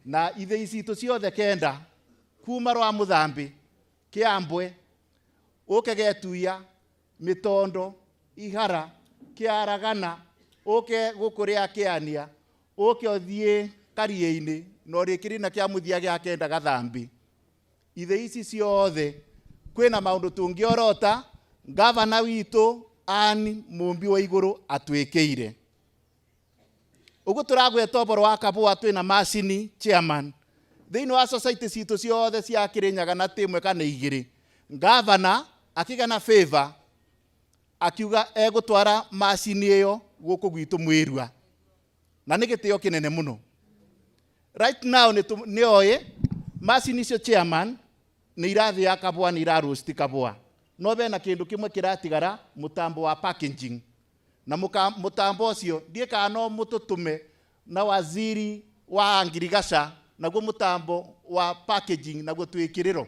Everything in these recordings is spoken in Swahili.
na ithe icitu ciothe kenda kuma rwa Muthambi, Kiambwe, uke Getuia, Mitondo, Ihara, Kiaragana, uke gukuria Kiania, uke othie Karie-ini na urikirina kia muthia gia kenda Gathambi. Ithe ici ciothe kwina maundu tungiorota gavana witu Anne Mumbi wa iguru atwikire. Ugu turagweta uboro wa Kabua twina macini chairman thiini wa society citu ciothe cia Kirinyaga na timwe kana igiri. Gavana akigana favor akiuga egutwara macini iyo guku gwitu Mwirua na ni gitio kinene muno. Right now ni oye macini cio chairman ni irathi ya Kabua ni iraroast Kabua, no bena kindu kimwe kiratigara, mutambo wa packaging, na mutambo ucio ndie kana no mututume na waziri wa ngirigasha naguo mutambo wa packaging naguo twikiriro.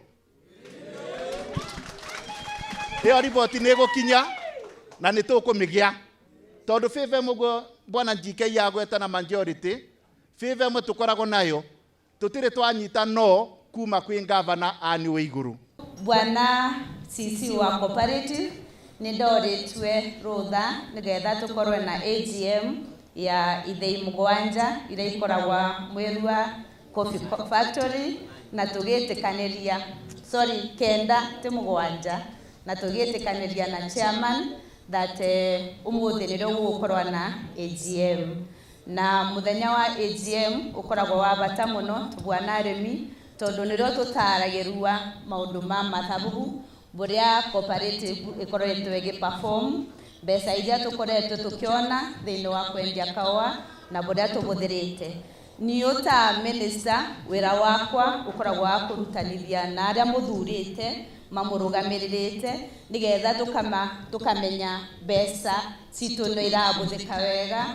Iyo ripoti ni gukinya na ni tukumigia tondu favor mugo bwana JK yagweta na majority favor mwe tukoragwo nayo tutire twanyita no kuma kwi gavana Anne wa iguru. Bwana CC wa cooperative ni ndoretwe rutha nigetha tukorwe na AGM ya ithei mugwanja ira ikoragwa Mwirua Coffee Factory na tugitikaniria kenda ti mugwanja na tugitikaniria na chairman that umuthi ni gukorwa na AGM na muthenya wa AGM ukoragwa wa bata muno bwana arimi tondu nirio tutaragirua maundu ma mathabu buria cooperative ikoretwe giperform mbeca iria tukoretwe tukiona thiini wa kwendia kawa na buria tubuthirite. Ni uta minister wira wakwa ukoragwa wa kurutanithia na aria muthurite mamurugamirite nigetha tukamenya mbeca citu no irabuthika wega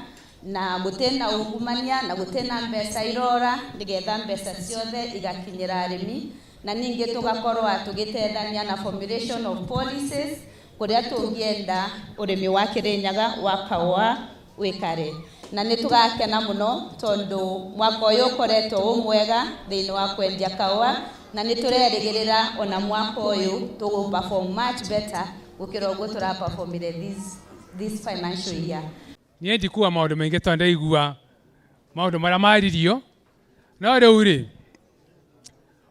na gutena ungumania na gutena mbeca irora nigetha mbeca ciothe igakinyira arimi na ningi tugakorwa tugitethania na formulation of policies kuria tungienda urimi wa Kirinyaga wa kawa wikare na nitugakena muno tondu mwaka uyu ukoretwo umwega thiini wa kwendia kawa na niturerigirira ona mwaka uyu tugu perform much better gukira uguo turaperformire this financial year. Nie ndikuwa maundu maingi tondu igua maundu maria maririo no riu ri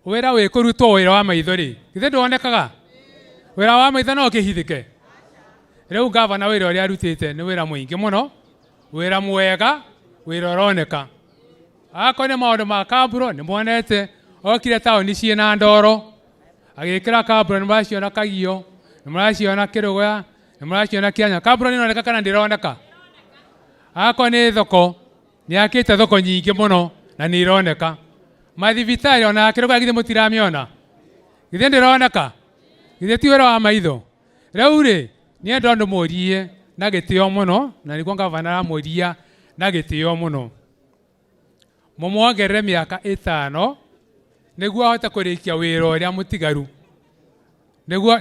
wira wi kurutwo wira wa maitho ri githe nduonekaga wira wa maitho no kihithike. Riu gavana wira uria arutite ni wira muingi muno, wira mwega, wira uroneka. Akone maundu ma Kaburo ni mwonete okire tauni ciina ndoro agikira Kaburo ni muraciona Kagio ni muraciona Kirugoya ni muraciona Kianya. Kaburo ni oneka kana ndironeka? Akone thoko ni akite thoko nyingi muno na ni ironeka. Mathibitari ona Kirugoya githe mutiramiona githe ndironeka githe ti wira wa maitho. Riu ri nie ndondo murie na gitio muno na niguo gavana amuria na gitio muno mumwongerere miaka 5 niguo ahote kurikia wira uria mutigaru niguo